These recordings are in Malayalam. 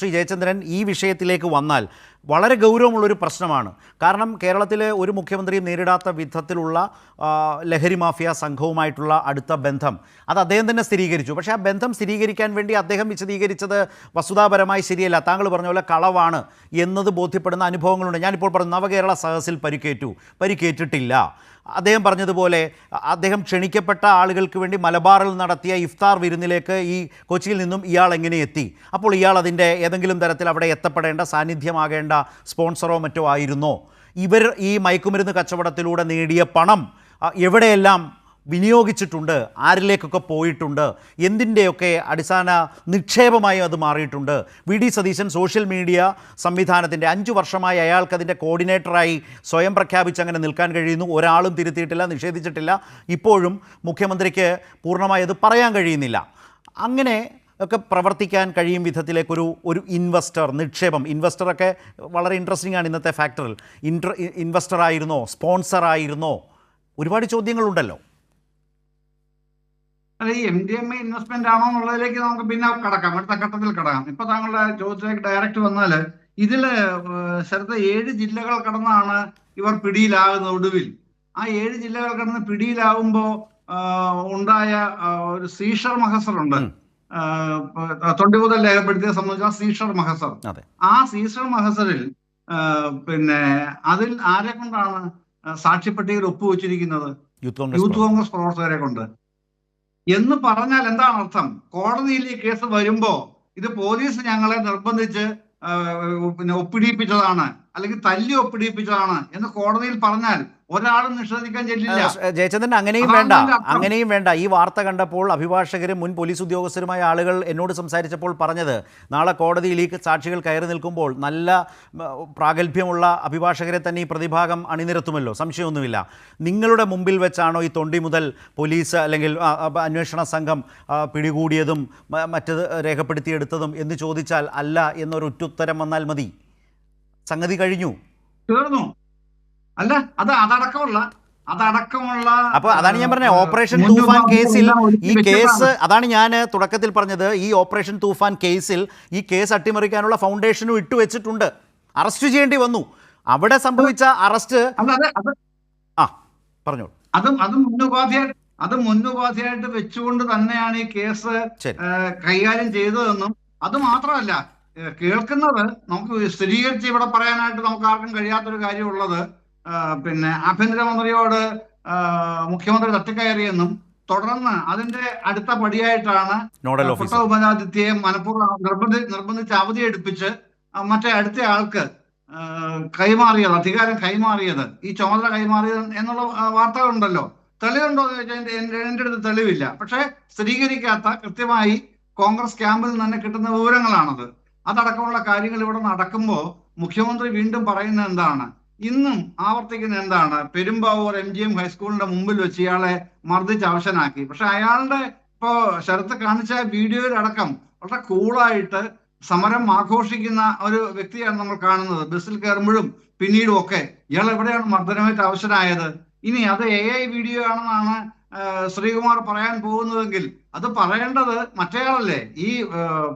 ശ്രീ ജയചന്ദ്രൻ, ഈ വിഷയത്തിലേക്ക് വന്നാൽ വളരെ ഗൗരവമുള്ളൊരു പ്രശ്നമാണ്. കാരണം കേരളത്തിലെ ഒരു മുഖ്യമന്ത്രിയും നേരിടാത്ത വിധത്തിലുള്ള ലഹരി മാഫിയ സംഘവുമായിട്ടുള്ള അടുത്ത ബന്ധം അത് അദ്ദേഹം തന്നെ സ്ഥിരീകരിച്ചു. പക്ഷേ ആ ബന്ധം സ്ഥിരീകരിക്കാൻ വേണ്ടി അദ്ദേഹം വിശദീകരിച്ചത് വസ്തുതാപരമായി ശരിയല്ല. താങ്കൾ പറഞ്ഞ പോലെ കളവാണ് എന്നത് ബോധ്യപ്പെടുന്ന അനുഭവങ്ങളുണ്ട്. ഞാനിപ്പോൾ പറഞ്ഞു നവകേരള സദസ്സിൽ പരിക്കേറ്റിട്ടില്ല. അദ്ദേഹം പറഞ്ഞതുപോലെ അദ്ദേഹം ക്ഷണിക്കപ്പെട്ട ആളുകൾക്ക് വേണ്ടി മലബാറിൽ നടത്തിയ ഇഫ്താർ വിരുന്നിലേക്ക് ഈ കൊച്ചിയിൽ നിന്നും ഇയാൾ എങ്ങനെ എത്തി? അപ്പോൾ ഇയാൾ അതിൻ്റെ ഏതെങ്കിലും തരത്തിൽ അവിടെ എത്തപ്പെടേണ്ട സാന്നിധ്യമാകേണ്ട സ്പോൺസറോ മറ്റോ ആയിരുന്നോ? ഇവർ ഈ മയക്കുമരുന്ന് കച്ചവടത്തിലൂടെ നേടിയ പണം എവിടെയെല്ലാം വിനിയോഗിച്ചിട്ടുണ്ട്, ആരിലേക്കൊക്കെ പോയിട്ടുണ്ട്, എന്തിൻ്റെയൊക്കെ അടിസ്ഥാന നിക്ഷേപമായി അത് മാറിയിട്ടുണ്ട്? V D Satheesan social media സംവിധാനത്തിൻ്റെ 5 വർഷമായി അയാൾക്ക് അതിൻ്റെ കോർഡിനേറ്ററായി സ്വയം പ്രഖ്യാപിച്ച് അങ്ങനെ നിൽക്കാൻ കഴിയുന്നു. ഒരാളും തിരുത്തിയിട്ടില്ല, നിഷേധിച്ചിട്ടില്ല. ഇപ്പോഴും മുഖ്യമന്ത്രിക്ക് പൂർണ്ണമായി അത് പറയാൻ കഴിയുന്നില്ല. അങ്ങനെ ഒക്കെ പ്രവർത്തിക്കാൻ കഴിയും വിധത്തിലേക്കൊരു നിക്ഷേപം ഇൻവെസ്റ്ററൊക്കെ വളരെ ഇൻട്രസ്റ്റിംഗ് ആണ് ഇന്നത്തെ ഫാക്ടറിൽ. ഇൻവെസ്റ്റർ ആയിരുന്നോ, സ്പോൺസർ ആയിരുന്നോ? ഒരുപാട് ചോദ്യങ്ങളുണ്ടല്ലോ. അല്ല, ഈ MDMA ഇൻവെസ്റ്റ്മെന്റ് ആണോ എന്നുള്ളതിലേക്ക് നമുക്ക് പിന്നെ കടക്കാം, അടുത്ത ഘട്ടത്തിൽ കടക്കാം. ഇപ്പൊ താങ്കളുടെ ചോദ്യത്തിലേക്ക് ഡയറക്റ്റ് വന്നാല് ഇതില് ശരത്ത് 7 ജില്ലകൾ കടന്നാണ് ഇവർ പിടിയിലാകുന്നത്. ഒടുവിൽ ആ 7 ജില്ലകൾ കടന്ന് പിടിയിലാവുമ്പോ ഉണ്ടായ ഒരു സീഷർ മഹസറുണ്ട്. തൊണ്ടിമുതൽ രേഖപ്പെടുത്തിയെ സംബന്ധിച്ച സീഷർ മഹസർ. ആ സീഷർ മഹസറിൽ പിന്നെ അതിൽ ആരെ കൊണ്ടാണ് സാക്ഷ്യപ്പട്ടികയിൽ ഒപ്പുവെച്ചിരിക്കുന്നത്? യൂത്ത് കോൺഗ്രസ് പ്രവർത്തകരെ കൊണ്ട്. എന്ന് പറഞ്ഞാൽ എന്താണ് അർത്ഥം? കോടതിയിൽ ഈ കേസ് വരുമ്പോ ഇത് പോലീസ് ഞങ്ങളെ നിർബന്ധിച്ച് ഒപ്പിടിപ്പിച്ചതാണ്, അല്ലെങ്കിൽ തല്ലി ഒപ്പിടിപ്പിച്ചതാണ് എന്ന് കോടതിയിൽ പറഞ്ഞാൽ ഒരാളും നിഷേധിക്കാൻ ചെല്ലില്ല. ജയചന്ദ്രൻ, അങ്ങനെയും വേണ്ട. ഈ വാർത്ത കണ്ടപ്പോൾ അഭിഭാഷകരും മുൻ പോലീസ് ഉദ്യോഗസ്ഥരുമായ ആളുകൾ എന്നോട് സംസാരിച്ചപ്പോൾ പറഞ്ഞത്, നാളെ കോടതിയിൽ ഈ സാക്ഷികൾ കയറി നിൽക്കുമ്പോൾ നല്ല പ്രാഗൽഭ്യമുള്ള അഭിഭാഷകരെ തന്നെ ഈ പ്രതിഭാഗം അണിനിരത്തുമല്ലോ, സംശയമൊന്നുമില്ല. നിങ്ങളുടെ മുമ്പിൽ വെച്ചാണോ ഈ തൊണ്ടി മുതൽ പോലീസ് അല്ലെങ്കിൽ അന്വേഷണ സംഘം പിടികൂടിയതും മറ്റത് രേഖപ്പെടുത്തിയെടുത്തതും എന്ന് ചോദിച്ചാൽ അല്ല എന്നൊരുറ്റുത്തരം വന്നാൽ മതി, സംഗതി കഴിഞ്ഞു, തീർന്നു. അല്ല, അതടക്കമുള്ള അപ്പൊ അതാണ് ഞാൻ പറഞ്ഞത്. ഓപ്പറേഷൻ തൂഫാൻ കേസിൽ ഈ കേസ്, അതാണ് ഞാൻ തുടക്കത്തിൽ പറഞ്ഞത്, ഈ ഓപ്പറേഷൻ തൂഫാൻ കേസിൽ ഈ കേസ് അട്ടിമറിക്കാനുള്ള ഫൗണ്ടേഷനും ഇട്ടുവെച്ചിട്ടുണ്ട്. അറസ്റ്റ് ചെയ്യേണ്ടി വന്നു. അവിടെ സംഭവിച്ച അറസ്റ്റ് പറഞ്ഞോളൂ. അത് മുന്നുപാധിയായിട്ട് വെച്ചുകൊണ്ട് തന്നെയാണ് ഈ കേസ് കൈകാര്യം ചെയ്തതെന്നും, അത് മാത്രമല്ല കേൾക്കുന്നത് നമുക്ക് സ്ഥിരീകരിച്ച് ഇവിടെ പറയാനായിട്ട് നമുക്ക് ആർക്കും കഴിയാത്തൊരു കാര്യമുള്ളത്, പിന്നെ ആഭ്യന്തരമന്ത്രിയോട് മുഖ്യമന്ത്രി തട്ടിക്കയറിയെന്നും തുടർന്ന് അതിന്റെ അടുത്ത പടിയായിട്ടാണ് പുട്ട ഉപരാജിത്യയെ മനഃപൂർവ്വം നിർബന്ധിച്ച് അവധിയെടുപ്പിച്ച് മറ്റേ അടുത്ത ആൾക്ക് കൈമാറിയത്, അധികാരം കൈമാറിയത്, ഈ ചുമതല കൈമാറിയത് എന്നുള്ള വാർത്തകളുണ്ടല്ലോ. തെളിവുണ്ടോ എന്ന് ചോദിച്ചാൽ എൻ്റെ അടുത്ത് തെളിവില്ല. പക്ഷെ സ്ഥിരീകരിക്കാത്ത കൃത്യമായി കോൺഗ്രസ് ക്യാമ്പിൽ നിന്ന് തന്നെ കിട്ടുന്ന വിവരങ്ങളാണത്. അതടക്കമുള്ള കാര്യങ്ങൾ ഇവിടെ നടക്കുമ്പോൾ മുഖ്യമന്ത്രി വീണ്ടും പറയുന്നത് എന്താണ്, ഇന്നും ആവർത്തിക്കുന്ന എന്താണ്, പെരുമ്പാവൂർ MGM ഹൈസ്കൂളിന്റെ മുമ്പിൽ വെച്ച് ഇയാളെ മർദ്ദിച്ച് അവശനാക്കി. പക്ഷെ അയാളുടെ ഇപ്പോ ശരത്ത് കാണിച്ച വീഡിയോയിലടക്കം വളരെ കൂളായിട്ട് സമരം ആഘോഷിക്കുന്ന ഒരു വ്യക്തിയാണ് നമ്മൾ കാണുന്നത്. ബസ്സിൽ കയറുമ്പോഴും പിന്നീടും ഒക്കെ ഇയാൾ എവിടെയാണ് മർദ്ദനമേറ്റ് അവശനായത്? ഇനി അത് AI വീഡിയോ ആണെന്നാണ് ശ്രീകുമാർ പറയാൻ പോകുന്നതെങ്കിൽ അത് പറയേണ്ടത് മറ്റേയാളല്ലേ, ഈ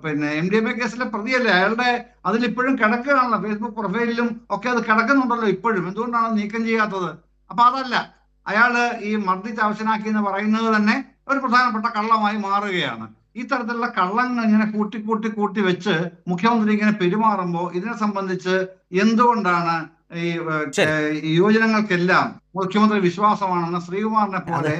പിന്നെ MDMA കേസിലെ പ്രതിയല്ലേ. അയാളുടെ അതിലിപ്പോഴും കിടക്കുകയാണല്ലോ, ഫേസ്ബുക്ക് പ്രൊഫൈലിലും ഒക്കെ അത് കിടക്കുന്നുണ്ടല്ലോ ഇപ്പോഴും. എന്തുകൊണ്ടാണ് നീക്കം ചെയ്യാത്തത്? അപ്പൊ അതല്ല, അയാള് ഈ മർദ്ദിച്ച് അവശനാക്കി എന്ന് പറയുന്നത് തന്നെ ഒരു പ്രധാനപ്പെട്ട കള്ളമായി മാറുകയാണ്. ഈ തരത്തിലുള്ള കള്ളങ്ങൾ ഇങ്ങനെ കൂട്ടി വെച്ച് മുഖ്യമന്ത്രി ഇങ്ങനെ പെരുമാറുമ്പോൾ ഇതിനെ സംബന്ധിച്ച് എന്തുകൊണ്ടാണ് ഈ യുവജനങ്ങൾക്കെല്ലാം മുഖ്യമന്ത്രി വിശ്വാസമാണെന്ന് ശ്രീകുമാറിനെ പോലെ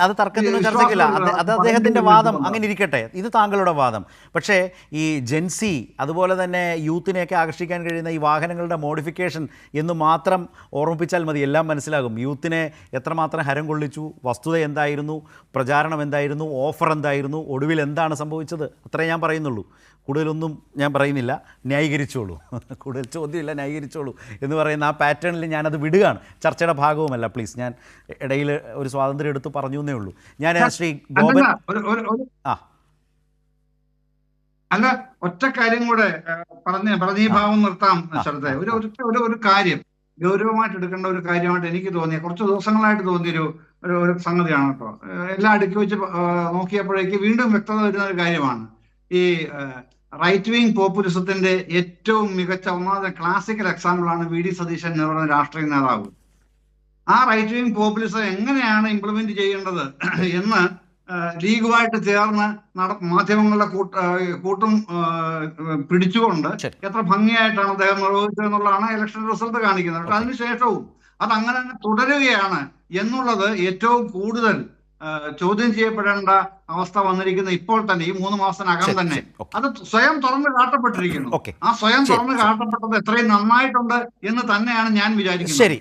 അത് തർക്കത്തിന് ചർച്ചയ്ക്കില്ല. അത് അദ്ദേഹത്തിന്റെ വാദം, അങ്ങനെ ഇരിക്കട്ടെ, ഇത് താങ്കളുടെ വാദം. പക്ഷേ ഈ ജെൻസി അതുപോലെ തന്നെ യൂത്തിനെയൊക്കെ ആകർഷിക്കാൻ കഴിയുന്ന ഈ വാഹനങ്ങളുടെ മോഡിഫിക്കേഷൻ എന്ന് മാത്രം ഓർമ്മിപ്പിച്ചാൽ മതി, എല്ലാം മനസ്സിലാകും. യൂത്തിനെ എത്രമാത്രം ഹരം കൊള്ളിച്ചു, വസ്തുത എന്തായിരുന്നു, പ്രചാരണം എന്തായിരുന്നു, ഓഫർ എന്തായിരുന്നു, ഒടുവിൽ എന്താണ് സംഭവിച്ചത്, അത്രേ ഞാൻ പറയുന്നുള്ളൂ. കൂടുതലൊന്നും ഞാൻ പറയുന്നില്ല. ന്യായീകരിച്ചോളൂ, കൂടുതൽ ചോദ്യമില്ല, ന്യായീകരിച്ചോളൂ എന്ന് പറയുന്ന ആ പാറ്റേണിൽ ഞാനത് വിടുകയാണ്. ചർച്ചയുടെ ഭാഗവുമല്ല, പ്ലീസ്. ഞാൻ ഇടയിൽ ഒരു സ്വാതന്ത്ര്യം എടുത്ത് പറഞ്ഞു എന്നേ ഉള്ളൂ. ഞാൻ ശ്രീ ഗോപൻ അല്ല, ഒറ്റ കാര്യം കൂടെ പറഞ്ഞ ഭാവം നിർത്താം ശ്രദ്ധ. ഒരു കാര്യം ഗൗരവമായിട്ട് എടുക്കേണ്ട ഒരു കാര്യമായിട്ട് എനിക്ക് തോന്നിയ, കുറച്ച് ദിവസങ്ങളായിട്ട് തോന്നിയൊരു ഒരു സംഗതിയാണ് കേട്ടോ. എല്ലാം അടുക്കി വെച്ച് നോക്കിയപ്പോഴേക്ക് വീണ്ടും വ്യക്തത വരുന്ന ഒരു കാര്യമാണ്. ഈ റൈറ്റ് വിങ് പോപ്പുലിസത്തിന്റെ ഏറ്റവും മികച്ച ഒന്നാമത്തെ ക്ലാസിക്കൽ എക്സാമ്പിളാണ് വി ഡി സതീശൻ എന്ന് പറയുന്ന രാഷ്ട്രീയ നേതാവ്. ആ റൈറ്റ് വിങ് പോപ്പുലിസം എങ്ങനെയാണ് ഇംപ്ലിമെന്റ് ചെയ്യേണ്ടത് എന്ന് ലീഗുമായിട്ട് ചേർന്ന് മാധ്യമങ്ങളുടെ കൂട്ടും പിടിച്ചുകൊണ്ട് എത്ര ഭംഗിയായിട്ടാണ് അദ്ദേഹം നിർവഹിച്ചത് എന്നുള്ളതാണ് ഇലക്ഷൻ റിസൾട്ട് കാണിക്കുന്നത്. പക്ഷെ അതിനുശേഷവും അതങ്ങനെ തുടരുകയാണ് എന്നുള്ളത് ഏറ്റവും കൂടുതൽ ചോദ്യം ചെയ്യപ്പെടേണ്ട അവസ്ഥ വന്നിരിക്കുന്ന ഇപ്പോൾ തന്നെ, ഈ 3 മാസത്തിനകം തന്നെ അത് സ്വയം തുറന്ന് കാട്ടപ്പെട്ടിരിക്കുന്നു. ആ സ്വയം തുറന്ന് കാട്ടപ്പെട്ടത് എത്രയും നന്നായിട്ടുണ്ട് എന്ന് തന്നെയാണ് ഞാൻ വിചാരിക്കുന്നത്. ശരി.